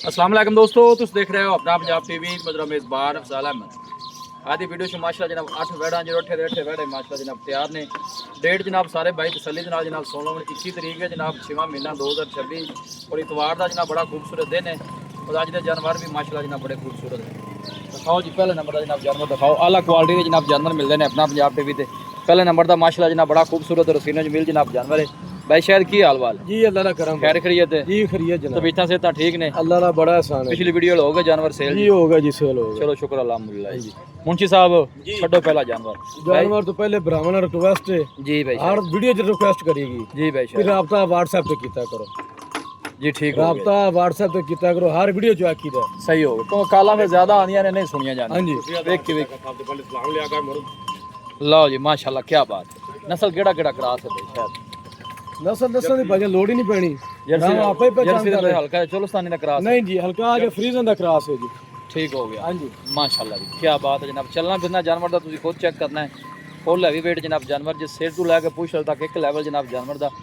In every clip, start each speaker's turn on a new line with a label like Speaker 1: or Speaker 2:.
Speaker 1: अस्सलाम वालेकुम दोस्तों, तुम देख रहे हो अपना पंजाब टीवी। मेरा मेज़बान अफजाल अहमद। आज की वीडियो माशाल्लाह जनाब 8 वेड़ा जो अठे वेड़े माशाल्लाह जनाब तैयार ने। डेट जनाब सारे भाई तसल्ली के नाल जनाब 21 तरीक है जनाब 6वां महीना 2026 और इतवार का जनाब बड़ा खूबसूरत दिन है। और अज के जानवर भी माशाल्लाह जनाब बड़े खूबसूरत है। दिखाओ जी पहले नंबर का जनाब जानवर दिखाओ। आला क्वालिटी के जनाब जानवर मिलते हैं अपना पंजाब टीवी से। पहले नंबर का माशाल्लाह जनाब बड़ा खूबसूरत रसीना जमील जनाब जानवर है। भाई शायद की हाल वाल
Speaker 2: जी अल्लाह का करम
Speaker 1: खैर खरीयत है
Speaker 2: जी खरीयत जनाब
Speaker 1: तबीयतां से ठीक ने
Speaker 2: अल्लाह का बड़ा एहसान है
Speaker 1: पिछली वीडियो हो गए जानवर सेल
Speaker 2: जी होगा जी सेल होगा
Speaker 1: चलो शुक्र अल्हम्दुलिल्लाह जी। मुंशी साहब छड्डो पहला जानवर
Speaker 2: जानवर तो पहले ब्राह्मण रिक्वेस्ट है
Speaker 1: जी भाई
Speaker 2: हर वीडियो च रिक्वेस्ट करेगी
Speaker 1: जी भाई
Speaker 2: फिर राब्ता व्हाट्सएप पे कीता करो
Speaker 1: जी ठीक हो
Speaker 2: राब्ता व्हाट्सएप पे कीता करो हर वीडियो च आखी दा
Speaker 1: सही हो तो काला में ज्यादा आंदियां ने नहीं सुनिया जाती।
Speaker 2: हां जी
Speaker 1: देख के लो जी माशाल्लाह क्या बात। नस्ल केड़ा केड़ा क्रॉस है भाई शायद
Speaker 2: नस्ल दसन दी भाई लोड ही नहीं पैनी
Speaker 1: जर्सी
Speaker 2: हम आपे पहचान
Speaker 1: जर्सी
Speaker 2: कर
Speaker 1: हल्का है चोलस्तानी का क्रॉस
Speaker 2: नहीं जी हल्का जो फ्रीजन दा क्रॉस है जी
Speaker 1: ठीक हो गया
Speaker 2: हां जी
Speaker 1: माशाल्लाह जी क्या बात है जनाब। चलना फिरना जानवर दा तुसी खुद चेक करना है। फुल हैवी वेट जनाब जानवर जिस सिर तो लैके पुछ तक एक लेवल जनाब जानवर दा।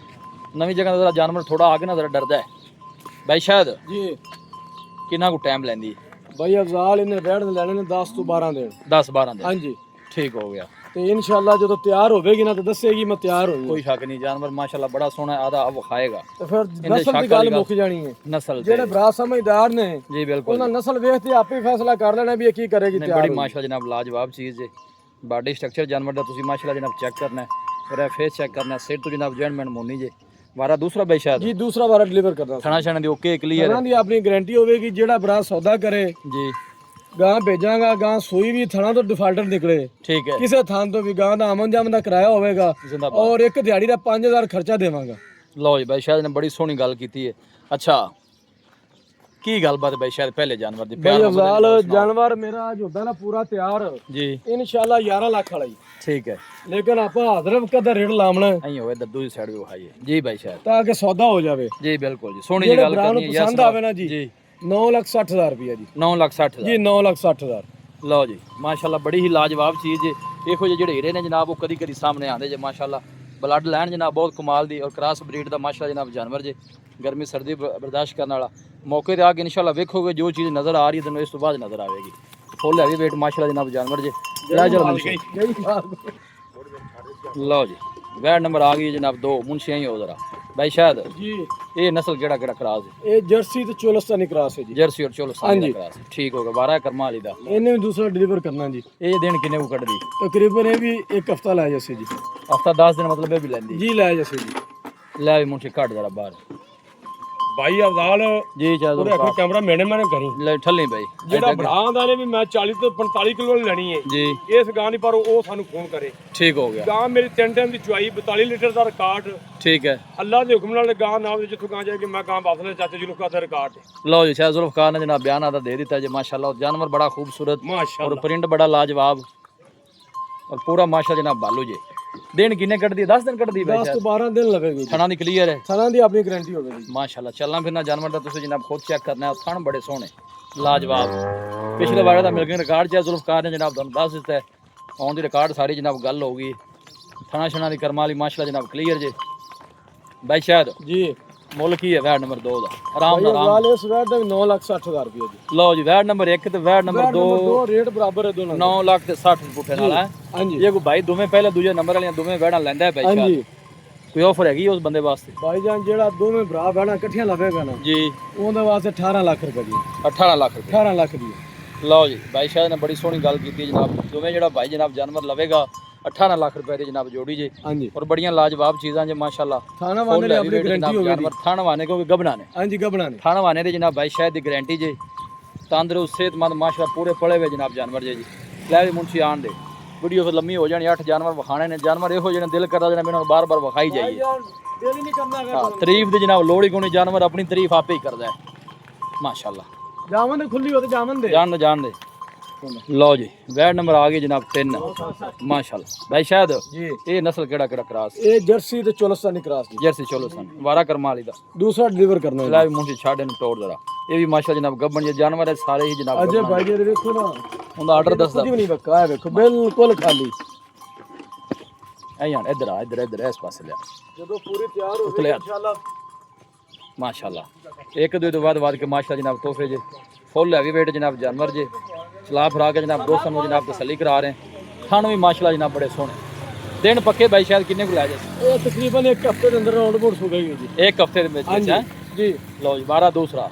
Speaker 1: नवी जगह जरा जानवर थोड़ा आगे ना जरा डरदा है भाई शायद
Speaker 2: जी
Speaker 1: कितना को टाइम लेंदी
Speaker 2: भाई अफजाल इन्हें बैठ लेने ने 10 तो 12 दिन
Speaker 1: 10-12 दिन
Speaker 2: हां जी
Speaker 1: ठीक हो गया
Speaker 2: ਤੇ ਇਨਸ਼ਾਅੱਲਾ ਜਦੋਂ ਤਿਆਰ ਹੋਵੇਗੀ ਨਾ ਤਾਂ ਦੱਸੇਗੀ ਮੈਂ ਤਿਆਰ ਹੋਈ
Speaker 1: कोई शक नहीं जानवर माशाल्लाह बड़ा सोहना है आधा अब खाएगा
Speaker 2: ਤੇ ਫਿਰ ਨਸਲ ਦੀ ਗੱਲ ਮੁੱਕ ਜਾਣੀ ਹੈ
Speaker 1: नस्ल
Speaker 2: ਜਿਹੜੇ ਭਰਾ ਸਮਝਦਾਰ ਨੇ
Speaker 1: जी बिल्कुल
Speaker 2: ਉਹਨਾਂ ਨਸਲ ਵੇਖ ਤੇ ਆਪੇ ਫੈਸਲਾ ਕਰ ਲੈਣਾ ਵੀ ਇਹ ਕੀ ਕਰੇਗੀ
Speaker 1: नहीं,
Speaker 2: ਤਿਆਰ
Speaker 1: बड़ी माशाल्लाह जनाब लाजवाब चीज़ है। बॉडी स्ट्रक्चर जानवर का तुसी माशाल्लाह जनाब चेक करना है और फेस चेक करना है। सिर तो जनाब जॉइंटमेंट मोनी जे वारा दूसरा भाई शायद
Speaker 2: ਜੀ ਦੂਸਰਾ ਵਾਰਾ ਡਿਲੀਵਰ ਕਰਨਾ
Speaker 1: थना छना दी ओके क्लियर
Speaker 2: ਉਹਨਾਂ ਦੀ ਆਪਣੀ ਗਾਰੰਟੀ ਹੋਵੇਗੀ ਜਿਹੜਾ ਭਰਾ ਸੌਦਾ ਕਰੇ
Speaker 1: जी
Speaker 2: ਗਾਂ ਭੇਜਾਂਗਾ ਗਾਂ ਸੂਈ ਵੀ ਥਣਾ ਤੋਂ ਡਿਫਾਲਟਰ ਨਿਕਲੇ
Speaker 1: ठीक है
Speaker 2: ਕਿਸੇ ਥਾਂ ਤੋਂ ਵੀ ਗਾਂ ਦਾ ਆਮਨ ਜਾਮਨ ਦਾ ਕਿਰਾਇਆ ਹੋਵੇਗਾ
Speaker 1: जिंदाबाद।
Speaker 2: ਔਰ ਇੱਕ ਦਿਹਾੜੀ ਦਾ 5000 ਖਰਚਾ ਦੇਵਾਂਗਾ
Speaker 1: लो जी भाई शायद ने बड़ी सोहनी गल की है। अच्छा की गलबात भाई शायद पहले जानवर दी
Speaker 2: ਭਾਈ ਅਫਜ਼ਾਲ ਜਾਨਵਰ ਮੇਰਾ ਅੱਜ ਹੁੰਦਾ ਨਾ ਪੂਰਾ ਤਿਆਰ
Speaker 1: जी
Speaker 2: ਇਨਸ਼ਾਅੱਲਾ 11 ਲੱਖ ਵਾਲਾ ਹੀ
Speaker 1: ठीक है
Speaker 2: ਲੇਕਿਨ ਆਪਾਂ ਹਾਜ਼ਰ ਕਦਾ ਰੇਟ ਲਾਉਣਾ
Speaker 1: अं हो इधर दूसरी साइड भी खाइए जी भाई शायद
Speaker 2: ਤਾਂ ਕਿ ਸੌਦਾ ਹੋ ਜਾਵੇ
Speaker 1: जी बिल्कुल जी सोहनी जी
Speaker 2: ਜਿਹੜੇ
Speaker 1: गल
Speaker 2: ਭਰਾ ਨੂੰ
Speaker 1: करनी है
Speaker 2: ਪਸੰਦ ਆਵੇ ਨਾ ਜੀ
Speaker 1: जी
Speaker 2: 9,60,000 ਰੁਪਇਆ ਜੀ
Speaker 1: 9,60,000
Speaker 2: ਜੀ 9,60,000
Speaker 1: लो जी माशाल्लाह बड़ी ही लाजवाब चीज़ है। देखो जी जेडे हीरे ने जनाब वो कदी कदी सामने आते जे माशाल्लाह ब्लड लैन जनाब बहुत कमाल दी और क्रॉस ब्रीड का माशाल्लाह जनाब जानवर जे गर्मी सर्दी बर्दाश्त करने वाला मौके पर आके इंशाल्लाह वेखोगे जो चीज़ नज़र आ रही है तो इस तो बाद नज़र आएगी। फुल हैवी वेट माशाल्लाह जनाब जानवर जे लो जी वैट नंबर आ गई जनाब 2 मुंशी ही हो जरा भाई शायद
Speaker 2: जी
Speaker 1: ये नस्ल केड़ा केड़ा क्रॉस है
Speaker 2: ਇਹ ਜਰਸੀ ਤੇ ਚੋਲਸਤਾਨੀ ਕ੍ਰਾਸ ਹੈ ਜੀ
Speaker 1: जर्सी और चोलो
Speaker 2: हाँ जी।
Speaker 1: क्रॉस ठीक हो गया 12 कर्मा वाली दा
Speaker 2: ਇਹਨੇ ਵੀ ਦੂਸਰਾ ਡਿਲੀਵਰ ਕਰਨਾ ਜੀ
Speaker 1: ये दिन किन्ने को कट दी
Speaker 2: ਤਕਰੀਬਨ ਇਹ ਵੀ ਇੱਕ ਹਫਤਾ ਲੈ ਜਾਸੇ ਜੀ
Speaker 1: हफ्ता 10 दिन मतलब ये भी लेंदी
Speaker 2: ਜੀ ਲੈ ਜਾਸੇ ਜੀ
Speaker 1: ਲੈ ਵੀ ਮੁੰਡੇ ਕੱਢ ਜਰਾ ਬਾਹਰ
Speaker 2: ਭਾਈ ਅਫਜ਼ਾਲ
Speaker 1: ਜੀ ਚਾਹ
Speaker 2: ਉਹਦੇ ਅੱਗੇ ਕੈਮਰਾ ਮੈਨੇ ਕਰੀ
Speaker 1: ਲੈ ਠੱਲੀ ਬਾਈ
Speaker 2: ਜਿਹੜਾ ਭਰਾ ਦਾ ਨੇ ਵੀ ਮੈਂ 40 ਤੋਂ 45 ਕਿਲੋ ਲੈਣੀ ਹੈ
Speaker 1: ਜੀ
Speaker 2: ਇਸ ਗਾਂ ਦੀ ਪਰ ਉਹ ਸਾਨੂੰ ਫੋਨ ਕਰੇ
Speaker 1: ਠੀਕ ਹੋ ਗਿਆ
Speaker 2: ਗਾਂ ਮੇਰੀ 3 ਟਾਈਮ ਦੀ ਚੁਆਈ 42 ਲੀਟਰ ਦਾ ਰਿਕਾਰਡ
Speaker 1: ਠੀਕ ਹੈ
Speaker 2: ਅੱਲਾ ਦੇ ਹੁਕਮ ਨਾਲ ਗਾਂ ਨਾਮ ਜਿੱਥੋਂ ਗਾਂ ਜਾਏਗੀ ਮੈਂ ਗਾਂ ਵਾਪਸ ਲੈ ਚਾਚੇ ਜੁਲਫ ਦਾ ਰਿਕਾਰਡ
Speaker 1: लो जी शायद जुल्फकार ने जनाब बयान आधा दे दिता है जी माशाल्लाह जानवर बड़ा खूबसूरत
Speaker 2: ਮਾਸ਼ਾਅੱਲਾ
Speaker 1: और प्रिंट बड़ा लाजवाब और पूरा माशा जनाब बालू जी दिन किन्ने कट दी 10 दिन कट दी
Speaker 2: 10 ਤੋਂ 12 ਦਿਨ ਲੱਗेगी
Speaker 1: थना दी क्लियर है
Speaker 2: ਸਾਲਾਂ ਦੀ ਆਪਣੀ ਗਾਰੰਟੀ ਹੋਵੇਗੀ
Speaker 1: माशाल्लाह चलना फिरना जानवर का तुझे जनाब खुद चेक करना है थन बड़े सोहने लाजवाब पिछले बार का मिल गए रिकॉर्ड चाहे जुल्फकार ने जनाब तुम दस दिता है ऑन दी रिकॉर्ड सारी जनाब गल होगी थना शना दी कर्मा वाली माशाल्लाह जनाब क्लियर जे भाई शायद
Speaker 2: ਜੀ
Speaker 1: ਮੁੱਲ ਕੀ ਹੈ ਵੈਟ ਨੰਬਰ 2 ਦਾ ਆਰਾਮ ਨਾਲ
Speaker 2: ਵਾਲ ਇਸ ਵੈਟ ਦਾ 9,60,000 ਰੁਪਏ ਜੀ
Speaker 1: ਲਓ ਜੀ ਵੈਟ ਨੰਬਰ 1 ਤੇ ਵੈਟ ਨੰਬਰ 2
Speaker 2: ਦੋ ਰੇਟ ਬਰਾਬਰ ਹੈ ਦੋਨਾਂ
Speaker 1: 9 ਲੱਖ ਤੇ 60 ਪੁੱਠੇ ਨਾਲ ਹੈ।
Speaker 2: ਹਾਂਜੀ
Speaker 1: ਇਹ ਕੋਈ ਭਾਈ ਦੋਵੇਂ ਪਹਿਲੇ ਦੂਜੇ ਨੰਬਰ ਵਾਲੀਆਂ ਦੋਵੇਂ ਵੈੜਾਂ ਲੈਂਦਾ ਹੈ ਪੈਸਾ
Speaker 2: ਹਾਂਜੀ
Speaker 1: ਕੋਈ ਆਫਰ ਹੈਗੀ ਉਸ ਬੰਦੇ ਵਾਸਤੇ
Speaker 2: ਭਾਈ ਜਾਨ ਜਿਹੜਾ ਦੋਵੇਂ ਭਰਾ ਬਹਿਣਾ ਇਕੱਠੀਆਂ ਲਵੇਗਾ ਨਾ
Speaker 1: ਜੀ
Speaker 2: ਉਹਦੇ ਵਾਸਤੇ 18 ਲੱਖ ਰੁਪਏ ਦੀ
Speaker 1: 18 ਲੱਖ ਰੁਪਏ
Speaker 2: 18 ਲੱਖ ਦੀ
Speaker 1: ਲਓ ਜੀ ਭਾਈ ਸ਼ਾਇਦ ਨੇ ਬੜੀ ਸੋਹਣੀ ਗੱਲ ਕੀਤੀ ਜਨਾਬ ਦੋਵੇਂ ਜਿਹੜਾ ਭਾਈ ਜਨਾਬ ਜਾਨਵਰ ਲਵੇਗਾ 18 ਲੱਖ ਰੁਪਏ ਦੀ ਜਨਾਬ ਜੋੜੀ ਜੇ
Speaker 2: ਹਾਂਜੀ
Speaker 1: और बढ़िया लाजवाब चीज़ां जे माशाल्लाह
Speaker 2: ਥਾਣਾ ਵਾਲੇ ਨੇ ਆਪਣੀ ਗਾਰੰਟੀ ਹੋਵੇਗੀ
Speaker 1: जानवर थाना वाने को गबना ने
Speaker 2: ਹਾਂਜੀ ਗੱਬਣਾ ਨੇ
Speaker 1: थाना वाने दे जनाब भाई शायद दी गारंटी जे तंदुरुस्त सेहतमंद माशाल्लाह पूरे पले हुए जनाब जानवर जे जी लै भी मुंशी आन दे वीडियो फिर लम्मी हो जानी 8 जानवर विखाने ने जानवर ਇਹੋ ਜਿਹੇ ਦਿਲ ਕਰਦਾ ਜਨਾਬ ਇਹਨਾਂ ਨੂੰ ਬਾਰ-ਬਾਰ ਵਿਖਾਈ ਜਾਈਏ
Speaker 2: ਦਿਲ ਹੀ ਨਹੀਂ ਕਰਨਾ
Speaker 1: ਹਾਂ ਤਾਰੀਫ ਦੀ ਜਨਾਬ ਲੋੜ ਹੀ ਕੋਈ जानवर अपनी तारीफ आपे ही करदा है माशाल्लाह
Speaker 2: ਜਾਮਨ ਦੇ ਖੁੱਲੀ ਹੋ ਤੇ ਜਾਮਨ ਦੇ
Speaker 1: जान दे लो जी वैट नंबर आ गई जनाब 3 माशाल्लाह भाई शायद
Speaker 2: ਜੀ
Speaker 1: ये नस्ल केड़ा केड़ा क्रॉस
Speaker 2: ਇਹ ਜਰਸੀ ਤੇ ਚੋਲਸਤਾਨੀ ਕ੍ਰਾਸ ਦੀ
Speaker 1: जर्सी चलो सन वारा कर्मा वाली दा
Speaker 2: ਦੂਸਰਾ ਡਿਲੀਵਰ ਕਰਨਾ ਹੈ
Speaker 1: लै भी मुंशी छाड़े नु तोड़ जरा ये भी माशाल्लाह जनाब गब्बन ये जानवर है सारे ही जनाब
Speaker 2: ਅਜੇ ਭਾਈ ਜੀ ਵੇਖੋ ਨਾ
Speaker 1: उनका आर्डर दस
Speaker 2: ਕੁਝ ਵੀ ਨਹੀਂ ਬੱਕਾ ਹੈ ਵੇਖੋ ਬਿਲਕੁਲ ਖਾਲੀ
Speaker 1: ऐ यार इधर आ इधर इधर इस पासे ले
Speaker 2: ਜਦੋਂ ਪੂਰੀ ਤਿਆਰ ਹੋ
Speaker 1: उतले
Speaker 2: ਇਨਸ਼ਾਅੱਲਾ
Speaker 1: माशाल्लाह एक दो तो बाद के माशाल्लाह जनाब तोहफे जे फुल हैवी वेट जनाब जानवर जे चला फरा के जनाब दोस्तों को जनाब तसल्ली करा रहे हैं खान भी माशाल्लाह जनाब बड़े सोहने दिन पक्के भाई शायद किन्ने को ला जाए
Speaker 2: तकरीबन एक हफ्ते के अंदर राउंड बोर्ड हो गई जी
Speaker 1: एक हफ्ते में
Speaker 2: जी
Speaker 1: लो जी 12 दूसरा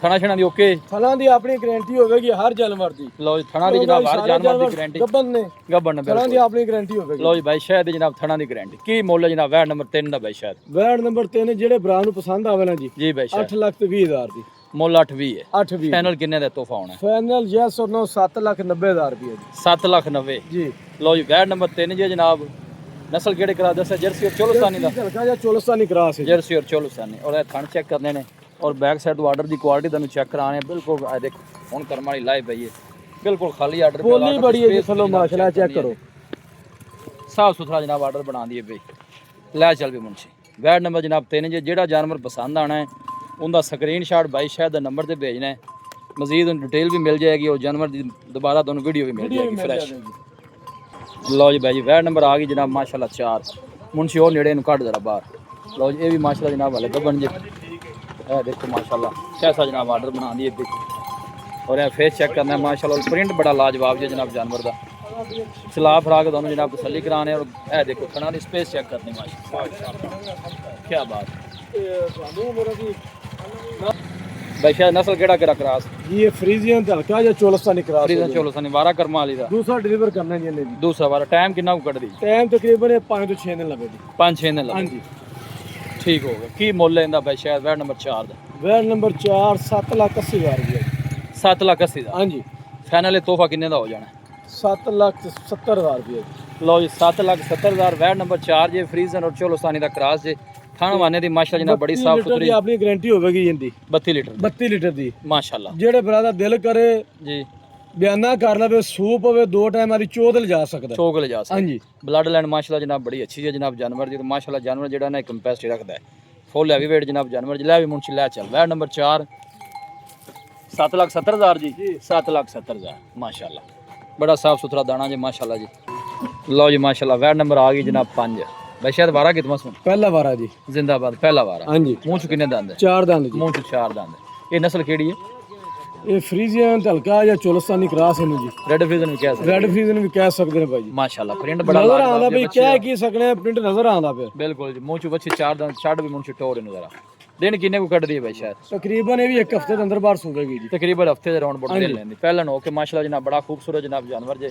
Speaker 1: थना छना दी ओके
Speaker 2: थना दी अपनी गारंटी होगी हर जानवर दी
Speaker 1: लो जी थना दी जनाब हर जानवर दी गारंटी
Speaker 2: गब्बन ने
Speaker 1: गब्बन
Speaker 2: थना दी अपनी गारंटी होगी
Speaker 1: लो जी भाई शायद जनाब थना दी गारंटी की मुੱਲ है जनाब वैड नंबर 3 ਦਾ भाई शायद
Speaker 2: वैड नंबर 3 ਜਿਹੜੇ ਭਰਾ ਨੂੰ ਪਸੰਦ ਆਵੇ ਨਾ ਜੀ
Speaker 1: जी भाई शायद
Speaker 2: 8,20,000 ਦੀ
Speaker 1: ਮੁੱਲ 820 है
Speaker 2: 8,20
Speaker 1: ਫਾਈਨਲ ਕਿੰਨੇ ਦਾ ਤੋਹਫਾ ਹੋਣਾ
Speaker 2: ਫਾਈਨਲ ਯੈਸ ਔਰ ਨੋ 7,90,000 ਰੁਪਏ ਜੀ
Speaker 1: 7,90,000
Speaker 2: ਜੀ
Speaker 1: लो जी वैड नंबर 3 जी जनाब नस्ल केड़े करा दस जर्सी और चोलस्तानी दा
Speaker 2: ਹਲਕਾ ਜਿਹਾ ਚੋਲਸਤਾਨੀ ਕਰਾਸ ਹੈ
Speaker 1: जर्सी और चोलस्तानी और थन चेक करने ने और बैक साइड तो आर्डर दी क्वालिटी तनु चेक कराने बिल्कुल देखो हुन करम वाली लाइव है ये बिल्कुल खाली आर्डर
Speaker 2: ਬੋਲੀ ਬੜੀ ਹੈ ਜੀ ਥੱਲੋਂ ਮਾਸ਼ਾਅੱਲਾ ਚੈੱਕ ਕਰੋ
Speaker 1: साफ सुथरा जनाब आर्डर बना दिए भाई लै चल भी मुंशी वैड नंबर जनाब 3 जी जेड़ा जानवर पसंद आना है उनका स्क्रीनशॉट भाई शायद नंबर से भेजना है मजीद डिटेल भी मिल जाएगी और जानवर की दोबारा दोनों वीडियो भी मिल जाएगी फ्रेश लो जी भाई जी वैड नंबर आ गई जनाब माशाल्लाह 4 मुंशी और नेड़े कट जरा बाहर लो जी ये भी माशाल्लाह जनाब वाले गबन जी देखो माशाल्लाह कैसा जनाब आर्डर बना दिए और यह फेस चेक करना है माशाल्लाह प्रिंट बड़ा लाजवाब है जनाब जानवर का चला फरा के दोनों जनाब तसल्ली कराने और यह देखो खाना की स्पेस चेक करनी माशाल्लाह क्या बात भाई शायद नस्ल केड़ा केड़ा क्रास
Speaker 2: ये फ्रीजियन ते हल्का जिहा चोलस्तानी करास
Speaker 1: फ्रीजन चोलो सनी वारा कर्मा वाली दा
Speaker 2: दूसरा डिलीवर करना जी ने जी
Speaker 1: दूसरा वारा टाइम कितना को कट दी
Speaker 2: टाइम तकरीबन 5 ਤੋਂ 6 ਦਿਨ ਲੱਗेगी
Speaker 1: 5-6 दिन लगे
Speaker 2: हाँ जी
Speaker 1: ठीक हो गया की मुੱਲ ਇਹਦਾ ਭਾਈ ਸ਼ਾਇਦ ਵੈਡ ਨੰਬਰ 4 ਦਾ
Speaker 2: वैड नंबर 4 7,80,000 रुपये
Speaker 1: 7,80,000 ਦਾ
Speaker 2: हाँ जी
Speaker 1: ਫਾਈਨਲ ਇਹ ਤੋਹਫਾ ਕਿੰਨੇ ਦਾ ਹੋ ਜਾਣਾ
Speaker 2: 7,70,000 रुपये
Speaker 1: ਲਓ ਜੀ 7,70,000 ਵੈਡ ਨੰਬਰ 4 ਜੇ ਫਰੀਜ਼ਨ ਔਰ ਚੋਲੋਸਾਨੀ ਦਾ ਕ੍ਰਾਸ ਜੇ ਖਾਣ ਵਾਨੇ ਦੀ ਮਾਸ਼ਾਅੱਲਾ ਜਨਾਬ ਬੜੀ ਸਾਫ ਸੁਥਰੀ
Speaker 2: ਆਪਣੀ ਗਾਰੰਟੀ ਹੋਵੇਗੀ ਜਿੰਦੀ
Speaker 1: 32 ਲੀਟਰ
Speaker 2: 32 ਲੀਟਰ ਦੀ
Speaker 1: ਮਾਸ਼ਾਅੱਲਾ
Speaker 2: ਜਿਹੜੇ ਭਰਾ ਦਾ ਦਿਲ ਕਰੇ
Speaker 1: ਜੀ
Speaker 2: ਬਿਆਨਾ ਕਰ ਲਵੇ ਸੂਪ ਹੋਵੇ 2 ਟਾਈਮ ਵਾਲੀ ਚੋਦ ਲਿਜਾ ਸਕਦਾ
Speaker 1: ਚੋਕ ਲੈ ਜਾ ਸਕਦਾ
Speaker 2: ਹਾਂਜੀ
Speaker 1: ਬਲੱਡ ਲਾਈਨ ਮਾਸ਼ਾਅੱਲਾ ਜਨਾਬ ਬੜੀ ਅੱਛੀ ਹੈ ਜਨਾਬ ਜਾਨਵਰ ਦੀ ਮਾਸ਼ਾਅੱਲਾ ਜਾਨਵਰ ਜਿਹੜਾ ਨਾ ਕੰਪੈਸਿਟੀ ਰੱਖਦਾ ਹੈ ਫੁੱਲ ਹੈਵੀ weight ਜਨਾਬ ਜਾਨਵਰ ਜਿਲਾ ਵੀ ਮੁੰਸ਼ੀ ਲੈ ਚੱਲ ਵੈਡ ਨੰਬਰ 4 7,70,000 ਜੀ 7,70,000 ਮਾਸ਼ਾਅੱਲਾ ਬੜਾ ਸਾਫ ਸੁਥਰਾ ਦਾਣਾ ਜੀ ਮਾਸ਼ਾਅੱਲਾ ਜੀ ਲਓ ਜੀ ਮਾਸ਼ਾਅੱਲਾ ਵੈਡ ਨੰਬਰ ਆ ਗਈ ਜਨਾਬ 5 भाई शायद वारा कितना सुन
Speaker 2: पहला वारा जी
Speaker 1: जिंदाबाद पहला वारा
Speaker 2: हाँ जी
Speaker 1: मुंह च किन्ने दंद है
Speaker 2: 4 दंद जी
Speaker 1: मुंह च 4 दंद है ये नस्ल केड़ी है
Speaker 2: ये फ्रीजियन ते हल्का या चोलस्तानी क्रॉस है जी
Speaker 1: रेड फ्रीजन भी कह सकते
Speaker 2: रेड फ्रीजियन भी कह सकते हैं भाई जी
Speaker 1: माशाल्लाह प्रिंट बड़ा
Speaker 2: नजर आंदा भाई क्या की सकने प्रिंट नजर आंदा पे
Speaker 1: बिल्कुल जी मुंह च बच्चे 4 दंद छड़ भी मुंह च टोर नजर आ दिन किन्ने को कट दिए भाई शायद
Speaker 2: तकरीबन ये भी एक हफ्ते के अंदर बाहर सूखेगी जी
Speaker 1: तकरीबन हफ्ते दे राउंड बोर्ड ले लेंदी पहलन हो के माशाल्लाह जनाब बड़ा खूबसूरत जनाब जानवर जे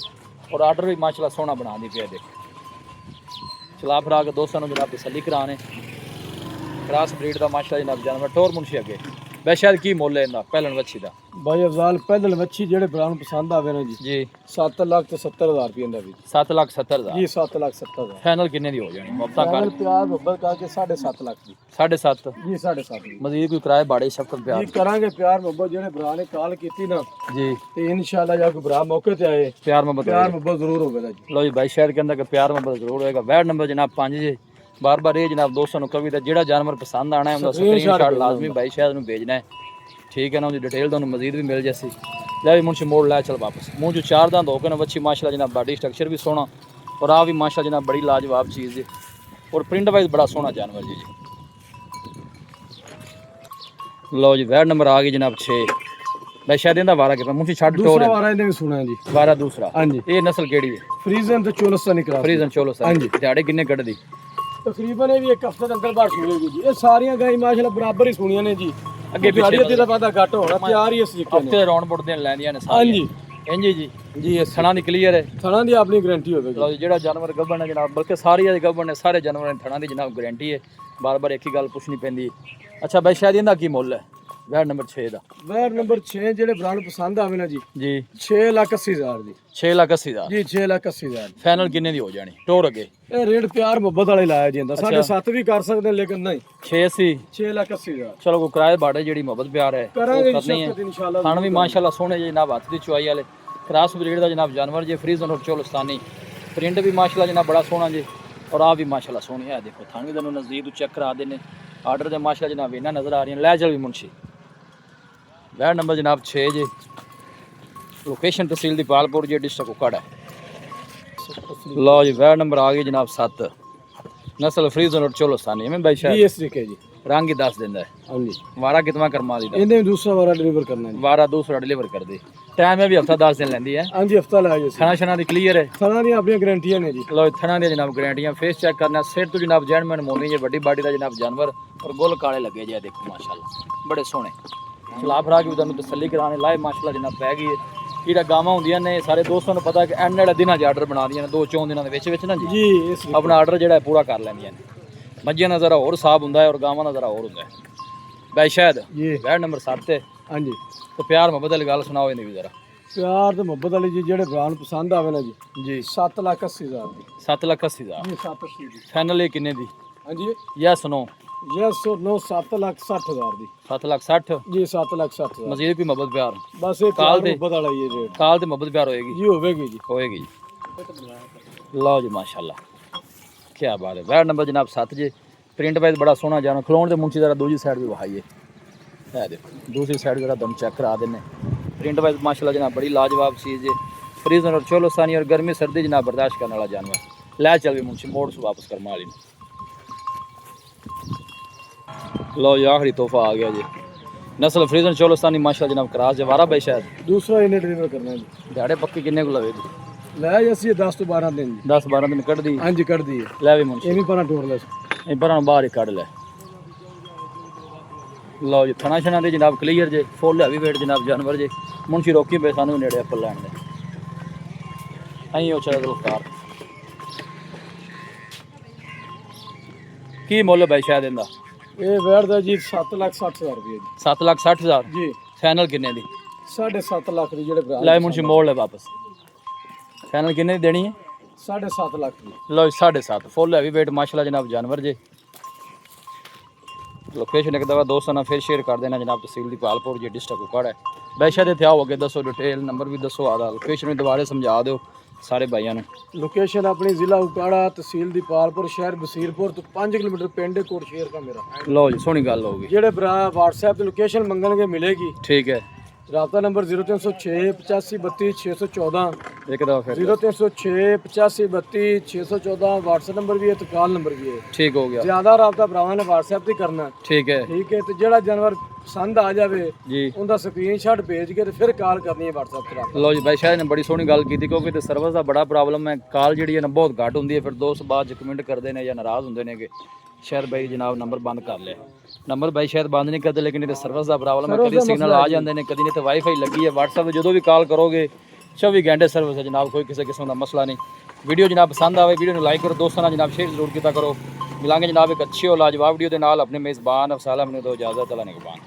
Speaker 1: और आर्डर भी माशाल्लाह सोहना बना दी पे देख चला फरा के दोस्तों जनाब तसल्ली कराने क्रास ब्रीड का माशाल्लाह जनाब जानवर टोर मुंशी अगे वै शायद की मुੱਲ है इनका पहलन वच्छी दा
Speaker 2: भाई अफजाल पहले मच्छी जेड़े भरा ਨੂੰ पसंद आवे ना जी
Speaker 1: जी
Speaker 2: 7,70,000 रुपए ਦਾ ਵੀ
Speaker 1: 7,70,000
Speaker 2: जी 7,70,000
Speaker 1: फाइनल किन्ने दी हो जानी मुफ्ता कर
Speaker 2: फाइनल प्यार मोहब्बत करके 7.5 लाख ਦੀ
Speaker 1: 7.5
Speaker 2: जी 7.5 ਦੀ
Speaker 1: मजीद कोई किराए बाड़े शफकत प्यार
Speaker 2: ਜੀ ਕਰਾਂਗੇ ਪਿਆਰ ਮੁਹੱਬਤ ਜਿਹੜੇ ਭਰਾ ਨੇ ਕਾਲ ਕੀਤੀ ਨਾ
Speaker 1: जी
Speaker 2: ਤੇ ਇਨਸ਼ਾਅੱਲਾ ਜਾਂ ਕੋਈ ਭਰਾ ਮੌਕੇ ਤੇ ਆਏ
Speaker 1: प्यार मोहब्बत
Speaker 2: ਪਿਆਰ ਮੁਹੱਬਤ ਜ਼ਰੂਰ ਹੋਵੇਗਾ ਜੀ
Speaker 1: लो जी भाई शहर के अंदर का प्यार मोहब्बत जरूर होएगा वैड नंबर जनाब 5 जी बार बार ये जनाब दोस्तों को कभी जेड़ा जानवर पसंद आना है उनका स्क्रीनशॉट लाजमी भाई शहर में भेजना है ठीक है ना उनकी डिटेल तो मजीद भी मिल जैसी ले भी मुंशी मोड़ लै चल वापस मुंह जो 4 दंद होकर ना बच्ची माशाल्लाह जनाब बॉडी स्ट्रक्चर भी सोहना और आ भी माशाल्लाह जनाब बड़ी लाजवाब चीज़ है और प्रिंट वाइज बड़ा सोहना जानवर जी लो जी वैड नंबर आ गई जनाब 6 भाई शायद इनका वारा कितना मुंशी छड़ टोर
Speaker 2: दूसरा वारा ਇਹਨੇ ਵੀ ਸੁਣਿਆ ਜੀ
Speaker 1: वारा दूसरा
Speaker 2: हाँ जी
Speaker 1: ये नस्ल केड़ी है
Speaker 2: ਫਰੀਜ਼ਨ ਤੇ ਚੋਲਸਤਾਨੀ ਕਰਾ
Speaker 1: फ्रीजन चोलो
Speaker 2: हाँ
Speaker 1: सर
Speaker 2: जी।
Speaker 1: दिहाड़े किन्ने कट दी
Speaker 2: ਤਕਰੀਬਨ ਇਹ ਵੀ ਇੱਕ ਹਫ਼ਤੇ ਦੇ ਅੰਦਰ ਬਾਹਰ ਸੁਣੇਗੀ ਜੀ ਇਹ ਸਾਰੀਆਂ ਗਾਈ ਮਾਸ਼ਾਅੱਲਾ ਬਰਾਬਰ ਹੀ ਸੁਣੀਆਂ ਨੇ ਜੀ
Speaker 1: ਅੱਗੇ
Speaker 2: ਪਿੱਛੇ ਦੀ ਦਾ ਪਤਾ ਘੱਟ ਹੋਣਾ ਤਿਆਰ ਹੀ ਇਸ ਤਰੀਕੇ ਨੇ
Speaker 1: ਹਫਤੇ ਰਾਉਂਡ ਬੁੱਟ ਦੇਣ ਲੈਂਦੀਆਂ ਨੇ
Speaker 2: हाँ जी
Speaker 1: ਇੰਜੀ ਜੀ
Speaker 2: ਜੀ ਇਸ
Speaker 1: ਥਣਾ ਦੀ ਕਲੀਅਰ ਹੈ
Speaker 2: ਥਣਾ ਦੀ ਆਪਣੀ ਗਾਰੰਟੀ ਹੋਵੇਗੀ
Speaker 1: ਲਓ ਜੀ, ਜਿਹੜਾ ਜਾਨਵਰ ਗੱਭਣ ਹੈ ਜਨਾਬ ਬਲਕਿ ਸਾਰੀਆਂ ਦੇ ਗੱਭਣ ਨੇ ਸਾਰੇ ਜਾਨਵਰਾਂ ਦੀ ਥਣਾ ਦੀ ਜਨਾਬ ਗਾਰੰਟੀ ਹੈ ਬਾਰ-ਬਾਰ ਇੱਕ ਹੀ ਗੱਲ ਪੁੱਛਣੀ ਪੈਂਦੀ ਹੈ ਅੱਛਾ ਬਾਈ ਸ਼ਾਇਦ ਇਹਦਾ ਕੀ ਮੁੱਲ ਹੈ ਵੈਡ ਨੰਬਰ 6 ਦਾ
Speaker 2: ਵੈਰ ਨੰਬਰ 6 ਜਿਹੜੇ ਬ੍ਰਾਂਡ ਪਸੰਦ ਆਵੇ ਨਾ ਜੀ
Speaker 1: ਜੀ
Speaker 2: 6,80,000 ਦੀ
Speaker 1: 6,80,000
Speaker 2: ਜੀ 6,80,000
Speaker 1: ਫਾਈਨਲ ਕਿੰਨੇ ਦੀ ਹੋ ਜਾਣੀ ਟੋਰ ਅੱਗੇ
Speaker 2: ਇਹ ਰੇਟ ਪਿਆਰ ਮੁਹੱਬਤ ਵਾਲੇ ਲਾਇਆ ਜਾਂਦਾ 7.5 ਵੀ ਕਰ ਸਕਦੇ ਲੇਕਿਨ ਨਹੀਂ
Speaker 1: 680
Speaker 2: 6,80,000
Speaker 1: ਚਲੋ ਕੋਈ ਕਿਰਾਏ ਬਾੜੇ ਜਿਹੜੀ ਮੁਹੱਬਤ ਪਿਆਰ ਹੈ ਉਹ
Speaker 2: ਕਰਾਂਗੇ
Speaker 1: ਕਰਨੀ ਹੈ
Speaker 2: ਇਨਸ਼ਾਅੱਲਾ
Speaker 1: ਖਾਣ ਵੀ ਮਾਸ਼ਾਅੱਲਾ ਸੋਹਣੇ ਜਿਹੇ ਜਨਾਬ ਹੱਥ ਦੀ ਚੁਆਈ ਵਾਲੇ ਕ੍ਰਾਸ ਬਰੀਡ ਦਾ ਜਨਾਬ ਜਾਨਵਰ ਜੇ ਫਰੀਜ਼ਨ ਔਰ ਚੋਲਸਤਾਨੀ ਪ੍ਰਿੰਟ ਵੀ ਮਾਸ਼ਾਅੱਲਾ ਜਨਾਬ ਬੜਾ ਸੋਹਣਾ ਜੀ ਔਰ ਆ ਵੀ ਮਾਸ਼ਾਅੱਲਾ ਸੋਹਣੀ ਹੈ ਦੇਖੋ ਥਣ ਵੀ ਤੁਹਾਨੂੰ ਨਜ਼ਦੀਕ ਤੋਂ ਚੈੱਕ ਕਰਾ ਦੇਣੇ ਆਰਡਰ ਦੇ ਮਾਸ਼ਾਅੱਲਾ ਜਨਾਬ ਇਹਨਾਂ ਨਜ਼ਰ ਆ ਰਹੀਆਂ ਲੈ ਚਲ ਵੀ ਮੁਨਸ਼ੀ ਵੈਡ ਨੰਬਰ ਜਨਾਬ 6 ਜੀ ਲੋਕੇਸ਼ਨ ਤਹਿਸੀਲ ਦੀ ਪਾਲਪੁਰ ਜੀ ਡਿਸਟ੍ਰਿਕਟ ਉਕੜ ਹੈ ਲਓ ਜੀ ਵੈਡ ਨੰਬਰ ਆ ਗਈ ਜਨਾਬ 7 ਨਸਲ ਫਰੀਜ਼ਨ ਔਰ ਚੋਲਸਤਾਨੀ ਐਵੇਂ ਬਾਈ
Speaker 2: ਜੀ
Speaker 1: ਸ਼ਾਇਦ
Speaker 2: ਇਸ ਤਰੀਕੇ ਜੀ
Speaker 1: ਰੰਗ ਹੀ ਦੱਸ ਦਿੰਦਾ ਹੈ।
Speaker 2: ਹਾਂਜੀ
Speaker 1: ਵਾਰਾ ਕਿਤਨਾ ਕਰਮਾ ਦੀ ਦਾ
Speaker 2: ਇਹਨੇ ਵੀ ਦੂਸਰਾ ਵਾਰਾ ਡਿਲੀਵਰ ਕਰਨਾ ਜੀ।
Speaker 1: ਵਾਰਾ ਦੂਸਰਾ ਡਿਲੀਵਰ ਕਰਦੇ ਟਾਈਮ ਹੈ ਵੀ ਹਫਤਾ 10 ਦਿਨ ਲੈਂਦੀ ਹੈ।
Speaker 2: ਹਾਂਜੀ ਹਫਤਾ ਲੱਗ ਜਾਏ
Speaker 1: ਥਣਾ ਸ਼ਨਾ ਦੀ ਕਲੀਅਰ ਹੈ।
Speaker 2: ਥਣਾ ਦੀਆਂ ਆਪਣੀਆਂ ਗਾਰੰਟੀਆਂ ਨੇ ਜੀ।
Speaker 1: ਲੋ ਥਣਾ ਦੀਆਂ ਜਨਾਬ ਗਾਰੰਟੀਆਂ ਫੇਸ ਚੈੱਕ ਕਰਨਾ ਸਿਰ ਤੋਂ ਜਨਾਬ ਜੈਨਮਨ ਮੋਨੀ ਜੇ ਵੱਡੀ ਬਾਡੀ ਦਾ ਜਨਾਬ ਜਾਨਵਰ ਔਰ ਗੁੱਲ ਕਾਲੇ ਲੱਗੇ ਜੇ ਦੇਖੋ ਮਾਸ਼ਾਅੱਲਾ ਬੜੇ ਸੋਹਣੇ ਚਲਾ ਫਰਾ ਕੇ ਤੁਹਾਨੂੰ ਤਸੱਲੀ ਕਰਾਣੇ ਲਾਏ ਮਾਸ਼ਾਅੱਲਾ ਜਨਾਬ ਪੈ ਗਈ ਹੈ। ਜਿਹੜਾ ਗਾਵਾਂ ਹੁੰਦੀਆਂ ਨੇ ਸਾਰੇ ਦੋਸਤਾਂ ਨੂੰ ਪਤਾ ਕਿ ਐਨ ਵਾਲੇ ਦਿਨਾਂ 'ਚ ਆਰਡਰ ਬਣਾ ਦੀਆਂ ਨੇ 2-4 ਦਿਨਾਂ ਦੇ ਵਿੱਚ ਨਾ ਜੀ
Speaker 2: ਇਸ
Speaker 1: ਆਪਣਾ ਆਰਡਰ ਜਿਹੜਾ ਹੈ ਪੂਰਾ ਕਰ ਲੈਂਦੀਆਂ ਨੇ। ਮੱਝੀਆਂ ਦਾ ਜ਼ਰਾ ਹੋਰ ਸਾਫ ਹੁੰਦਾ ਹੈ ਔਰ ਗਾਵਾਂ ਦਾ ਜ਼ਰਾ ਹੋਰ ਹੁੰਦਾ ਹੈ। ਬਾਈ ਸ਼ਾਇਦ
Speaker 2: ਜੀ
Speaker 1: ਬੈਡ ਨੰਬਰ 7 ਤੇ
Speaker 2: ਹਾਂਜੀ
Speaker 1: ਤੇ ਪਿਆਰ ਮੁਹੱਬਤ ਵਾਲੀ ਗੱਲ ਸੁਣਾਓ ਇਹਦੀ ਵੀ ਜ਼ਰਾ।
Speaker 2: ਪਿਆਰ ਤੇ ਮੁਹੱਬਤ ਵਾਲੀ ਜੀ ਜਿਹੜੇ ਭਰਾ ਨੂੰ ਪਸੰਦ ਆਵੇ ਨਾ ਜੀ
Speaker 1: ਜੀ
Speaker 2: 7,80,000 ਦੀ
Speaker 1: 7,80,000
Speaker 2: ਜੀ 780 ਦੀ
Speaker 1: ਫਾਈਨਲ ਇਹ ਕਿੰਨੇ ਦੀ?
Speaker 2: ਹਾਂਜੀ
Speaker 1: ਯੈਸ ਨੋ
Speaker 2: ਯੈਸ ਨੋ 7,60,000 ਦੀ
Speaker 1: 7,60,000
Speaker 2: ਜੀ 7,60,000
Speaker 1: ਮਜ਼ੀਦ ਕੋਈ ਮੁਹੱਬਤ ਪਿਆਰ
Speaker 2: ਬਸ ਇਹ
Speaker 1: ਕਾਲ
Speaker 2: ਕਾਲ
Speaker 1: ਤੇ-
Speaker 2: ਮੁਹੱਬਤ ਵਾਲਾ ਹੀ ਹੈ ਰੇਟ
Speaker 1: ਕਾਲ ਤੇ ਮੁਹੱਬਤ ਪਿਆਰ ਹੋਏਗੀ
Speaker 2: ਜੀ ਹੋਵੇਗੀ ਜੀ
Speaker 1: ਹੋਏਗੀ ਜੀ। ਲਓ ਜੀ ਮਾਸ਼ਾਅੱਲਾ ਕੀ ਬਾਤ ਹੈ। ਬੈਡ ਨੰਬਰ ਜਨਾਬ 7 ਜੇ ਪ੍ਰਿੰਟ ਵਾਈਜ਼ ਬੜਾ ਸੋਹਣਾ ਜਾਣਾ ਖਲੋਣ ਦੇ ਮੁੰਚੀ ਜ਼ਰਾ ਦੂਜੀ ਸਾਈਡ ਵੀ ਵਹਾਈਏ ਇਹ ਦੇਖੋ ਦੂਸਰੀ ਸਾਈਡ ਜ਼ਰਾ ਦਮ ਚੈੱਕ ਕਰਾ ਦੇਣੇ ਪ੍ਰਿੰਟ ਵਾਈਜ਼ माशाल्लाह जनाब बड़ी लाजवाब चीज़ है। फ्रीजन और चोलोस्तानी और गर्मी सर्दी जनाब बर्दाश्त करने वाला जानवर लै चल भी मुंशी मोड़ से वापस कर माली लो जी आखिरी तोहफा आ गया जी नस्ल फ्रीजन चोलोस्तानी माशाल्लाह जनाब क्रास जवारा भाई शायद
Speaker 2: दूसरा इन्हें डिलीवर करना है जी।
Speaker 1: दिहाड़े पक्की किन्ने को लवे जी
Speaker 2: ਲੈ ਜੀ ਅਸੀਂ 10 ਤੋਂ 12 ਦਿਨ ਜੀ
Speaker 1: 10-12 दिन कट दी
Speaker 2: ਹਾਂਜੀ ਕੱਢਦੀ ਹੈ
Speaker 1: लै भी मुंशी
Speaker 2: ਇਹ ਵੀ ਪਰਾਂ ਟੋਰਲੈਸ
Speaker 1: पर बाहर ही कट लै लो जी थना शना दे जनाब क्लीयर जे फुल हैवी वेट जनाब जानवर जे मुंशी रोकी पे सानू नेड़े एप्पल लैन दे अहीं ओ चला गिरफ्तार की मुੱਲ भाई शायद इंदा
Speaker 2: ਇਹ ਵੈੜਦਾ ਜੀ 7,60,000 ਰੁਪਏ ਜੀ
Speaker 1: 7,60,000
Speaker 2: ਜੀ
Speaker 1: फाइनल किन्ने दी
Speaker 2: 7.5 ਲੱਖ ਦੀ ਜਿਹੜੇ ਭਰਾ
Speaker 1: लै मुंशी मोड़ ले वापस फाइनल किन्ने दी देनी है
Speaker 2: 7.5 ਲੱਖ ਦੀ
Speaker 1: लो 7.5 फुल हैवी वेट माशाल्लाह जनाब जानवर जे लोकेशन एक दफ़ा दोस्तों ने फिर शेयर कर देना जनाब तहसील दी पालपुर जी डिस्ट्रिक्ट कुपवाड़ है वैसे तो थे आओ अगे दसो डिटेल नंबर भी दसो आधा लोकेशन भी दोबारा समझा दो सारे भाइयों ने
Speaker 2: ਲੋਕੇਸ਼ਨ ਆਪਣੀ ਜ਼ਿਲ੍ਹਾ ਉਕਾੜਾ ਤਹਿਸੀਲ ਦੀਪਾਲਪੁਰ ਸ਼ਹਿਰ ਬਸੀਰਪੁਰ ਤੋਂ 5 ਕਿਲੋਮੀਟਰ ਪਿੰਡ ਕੋਟ ਸ਼ੇਰ ਦਾ ਮੇਰਾ
Speaker 1: लो जी सोहनी गल होगी
Speaker 2: ਜਿਹੜੇ ਭਰਾ WhatsApp ਤੇ ਲੋਕੇਸ਼ਨ ਮੰਗਣਗੇ ਮਿਲੇਗੀ
Speaker 1: ठीक है
Speaker 2: ਰਾਬਤਾ ਨੰਬਰ 0306 8532 614
Speaker 1: एक दफ़ा फिर
Speaker 2: 0306 8532 614 WhatsApp ਨੰਬਰ ਵੀ ਹੈ ਤੇ ਕਾਲ ਨੰबर ਵੀ ਹੈ
Speaker 1: ठीक हो गया
Speaker 2: ਜ਼ਿਆਦਾ ਰਾਬਤਾ ਭਰਾਵਾਂ ਨੇ WhatsApp ਤੇ ਕਰਨਾ
Speaker 1: ठीक है
Speaker 2: ਠੀਕ ਹੈ ਤੇ ਜਿਹੜਾ ਜਾਨਵਰ ਪਸੰਦ ਆ ਜਾਵੇ
Speaker 1: जी
Speaker 2: ਉਹਦਾ ਸਕਰੀਨਸ਼ਾਟ ਭੇਜ ਕੇ ਤੇ ਫਿਰ ਕਾਲ ਕਰਨੀ ਹੈ WhatsApp ਤੇ ਰਾਬਤਾ
Speaker 1: लो जी भाई शायद ने बड़ी सोहनी गल की क्योंकि तो सर्विस का बड़ा प्रॉब्लम है कॉल जी है ना बहुत घट होंगी है फिर दोस्त बाद कमेंट करते हैं या नाराज़ होंगे ने कि शायद भाई जनाब नंबर बंद कर लिया नंबर भाई शायद बंद नहीं करते लेकिन सर्विस का प्रॉब्लम है कभी सिग्नल आ जाते हैं कभी नहीं तो वाईफाई लगी है WhatsApp जो भी कॉल करोगे 24 घंटे सर्विस है जनाब कोई किसी किस्म का मसला नहीं वीडियो जनाब पसंद आए वीडियो लाइक करो दोस्तों ना जनाब शेयर जरूर किया करो मिलांगे जनाब एक अच्छी और लाजवाब वीडियो के नाल अपने मेज़बान अफसाल अपने दो इजाज़त अल्लाह निगहबान।